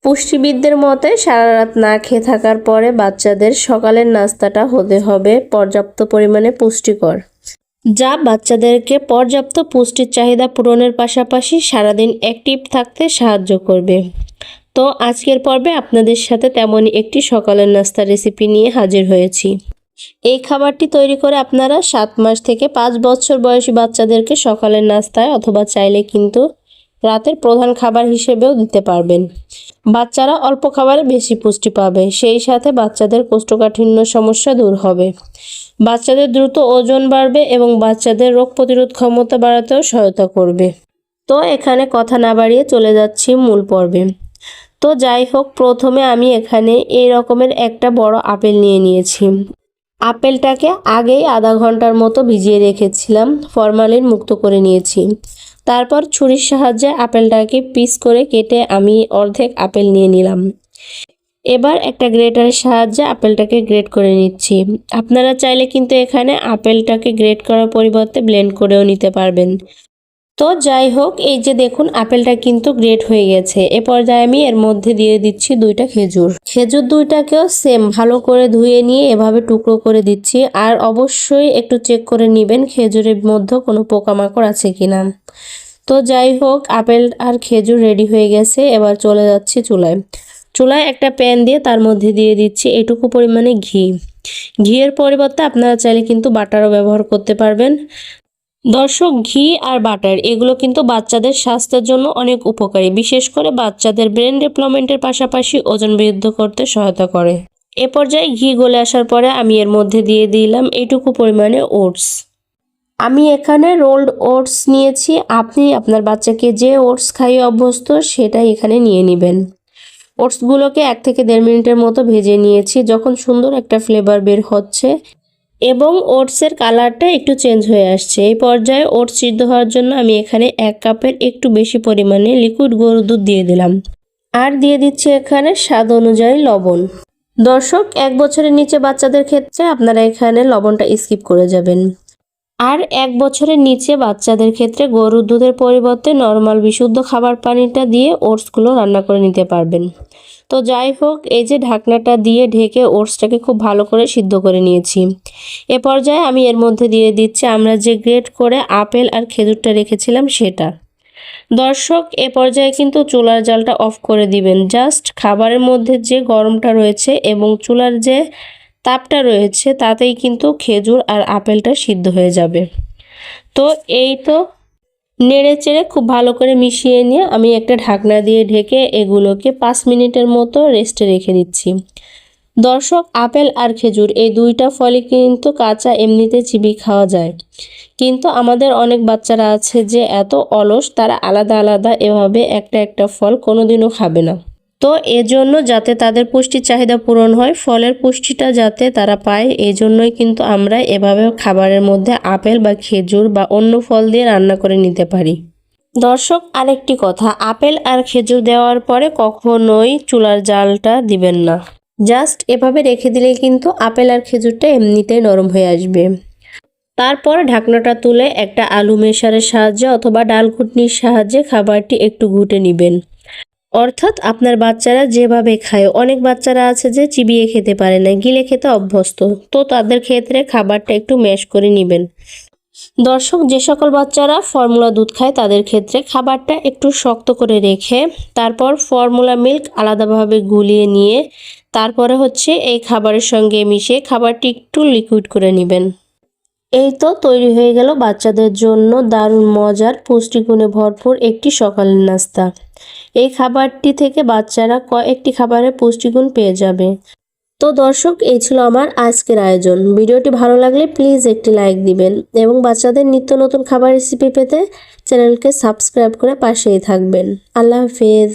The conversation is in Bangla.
পুষ্টিবিদদের মতে সারা রাত না খেয়ে থাকার পরে বাচ্চাদের সকালের নাস্তাটা হতে হবে পর্যাপ্ত পরিমাণে পুষ্টিকর, যা বাচ্চাদেরকে পর্যাপ্ত পুষ্টির চাহিদা পূরণের পাশাপাশি সারাদিন অ্যাক্টিভ থাকতে সাহায্য করবে। তো আজকের পর্বে আপনাদের সাথে তেমনই একটি সকালের নাস্তার রেসিপি নিয়ে হাজির হয়েছি। এই খাবারটি তৈরি করে আপনারা 7 মাস থেকে 5 বছর বয়সী বাচ্চাদেরকে সকালের নাস্তায় অথবা চাইলে কিন্তু রাতের প্রধান খাবার হিসেবেও দিতে পারবেন। বাচ্চারা অল্প খাবারে বেশি পুষ্টি পাবে, সেই সাথে বাচ্চাদের কোষ্ঠকাঠিন্য সমস্যা দূর হবে, বাচ্চাদের দ্রুত ওজন বাড়বে এবং বাচ্চাদের রোগ প্রতিরোধ ক্ষমতা বাড়াতেও সহায়তা করবে। তো এখানে কথা না বাড়িয়ে চলে যাচ্ছি মূল পর্বে। তো যাই হোক, প্রথমে আমি এখানে এই রকমের একটা বড় আপেল নিয়ে নিয়েছি। আপেলটাকে আগেই আধা ঘন্টার মতো ভিজিয়ে রেখেছিলাম, ফরমালিন মুক্ত করে নিয়েছি। তারপর ছুরির সাহায্যে আপেলটাকে পিস করে কেটে আমি অর্ধেক আপেল নিয়ে নিলাম। এবার একটা গ্রেটারের সাহায্যে আপেলটাকে গ্রেট করে নিচ্ছি। আপনারা চাইলে কিন্তু এখানে আপেলটাকে গ্রেট করার পরিবর্তে ব্লেন্ড করেও নিতে পারবেন। তো যাই হোক, এই যে দেখুন আপেলটা কিন্তু গ্রেট হয়ে গেছে। এ পর্যায়ে আমি এর মধ্যে দিয়ে দিচ্ছি 2টা খেজুর। খেজুর 2টাকেও সেম ভালো করে ধুয়ে নিয়ে এভাবে টুকরো করে দিচ্ছি। আর অবশ্যই একটু চেক করে নেবেন খেজুরের মধ্যে কোনো পোকামাকড় আছে কিনা। তো যাই হোক, আপেল আর খেজুর রেডি হয়ে গেছে। এবার চলে যাচ্ছি চুলায় একটা প্যান দিয়ে তার মধ্যে দিয়ে দিচ্ছি এটুকু পরিমাণে ঘি। ঘিয়ের পরিবর্তে আপনারা চাইলে কিন্তু বাটারও ব্যবহার করতে পারবেন। দর্শক, ঘি আর বাটার এগুলো কিন্তু বাচ্চাদের স্বাস্থ্যের জন্য অনেক উপকারী, বিশেষ করে বাচ্চাদের ব্রেন ডেভেলপমেন্টের পাশাপাশি ওজন বৃদ্ধি করতে সহায়তা করে। এ পর্যায়ে ঘি গলে আসার পরে আমি এর মধ্যে দিয়ে দিলাম এইটুকু পরিমাণে ওটস। আমি এখানে রোলড ওটস নিয়েছি। আপনি আপনার বাচ্চাকে যে ওটস খাইয়ে অভ্যস্ত সেটাই এখানে নিয়ে নেবেন। ওটসগুলোকে 1 থেকে 1.5 মিনিটের মতো ভেজে নিয়েছি। যখন সুন্দর একটা ফ্লেভার বের হচ্ছে এবং ওটসের কালারটা একটু চেঞ্জ হয়ে আসছে, এই পর্যায়ে ওটস সিদ্ধ হওয়ার জন্য আমি এখানে 1 কাপের একটু বেশি পরিমাণে লিকুইড গরুর দুধ দিয়ে দিলাম। আর দিয়ে দিচ্ছি এখানে স্বাদ অনুযায়ী লবণ। দর্শক, 1 বছরের নিচে বাচ্চাদের ক্ষেত্রে আপনারা এখানে লবণটা স্কিপ করে যাবেন। আর 1 বছরের নিচে বাচ্চাদের ক্ষেত্রে গরুর দুধের পরিবর্তে নর্মাল বিশুদ্ধ খাবার পানিটা দিয়ে ওটসগুলো রান্না করে নিতে পারবেন। তো যাই হোক, এই যে ঢাকনাটা দিয়ে ঢেকে ওটসটাকে খুব ভালো করে সিদ্ধ করে নিয়েছি। এ পর্যায়ে আমি এর মধ্যে দিয়ে দিচ্ছি আমরা যে গ্রেট করে আপেল আর খেজুরটা রেখেছিলাম সেটা। দর্শক, এ পর্যায়ে কিন্তু চুলার জালটা অফ করে দিবেন। জাস্ট খাবারের মধ্যে যে গরমটা রয়েছে এবং চুলার যে তাপটা রয়েছে তাতেই কিন্তু খেজুর আর আপেলটা সিদ্ধ হয়ে যাবে। তো এই তো নেড়ে চেড়ে খুব ভালো করে মিশিয়ে নিয়ে আমি একটা ঢাকনা দিয়ে ঢেকে এগুলোকে 5 মিনিটের মতো রেস্টে রেখে দিচ্ছি। দর্শক, আপেল আর খেজুর এই 2টা ফলই কিন্তু কাঁচা এমনিতে চিবিয়ে খাওয়া যায়, কিন্তু আমাদের অনেক বাচ্চারা আছে যে এত অলস, তারা আলাদা আলাদা এভাবে একটা ফল কোনোদিনও খাবে না। তো এজন্য যাতে তাদের পুষ্টির চাহিদা পূরণ হয়, ফলের পুষ্টিটা যাতে তারা পায়, এই জন্যই কিন্তু আমরা এভাবে খাবারের মধ্যে আপেল বা খেজুর বা অন্য ফল দিয়ে রান্না করে নিতে পারি। দর্শক, আরেকটি কথা, আপেল আর খেজুর দেওয়ার পরে কখনোই চুলার জালটা দিবেন না। জাস্ট এভাবে রেখে দিলেই কিন্তু আপেল আর খেজুরটা এমনিতেই নরম হয়ে আসবে। তারপর ঢাকনাটা তুলে একটা আলু মেশারের সাহায্যে অথবা ডাল ঘুটনির সাহায্যে খাবারটি একটু ঘুটে নেবেন। অর্থাৎ আপনার বাচ্চারা যেভাবে খায়, অনেক বাচ্চারা আছে যে চিবিয়ে খেতে পারে না, গিলে খেতে অভ্যস্ত, তো তাদের ক্ষেত্রে খাবারটা একটু ম্যাশ করে নেবেন। দর্শক, যে সকল বাচ্চারা ফর্মুলা দুধ খায় তাদের ক্ষেত্রে খাবারটা একটু শক্ত করে রেখে তারপর ফর্মুলা মিল্ক আলাদাভাবে গুলিয়ে নিয়ে তারপরে এই খাবারের সঙ্গে মিশিয়ে খাবারটি একটু লিকুইড করে নেবেন। এই তো তৈরি হয়ে গেল বাচ্চাদের জন্য দারুণ মজার পুষ্টিগুণে ভরপুর একটি সকালের নাস্তা। এই খাবারটি থেকে বাচ্চারা কয়েকটি খাবারের পুষ্টিগুণ পেয়ে যাবে। তো দর্শক, এই ছিল আমার আজকের আয়োজন। ভিডিওটি ভালো লাগলে প্লিজ একটি লাইক দিবেন এবং বাচ্চাদের নিত্য নতুন খাবার রেসিপি পেতে চ্যানেলকে সাবস্ক্রাইব করে পাশেই থাকবেন। আল্লাহ হাফেজ।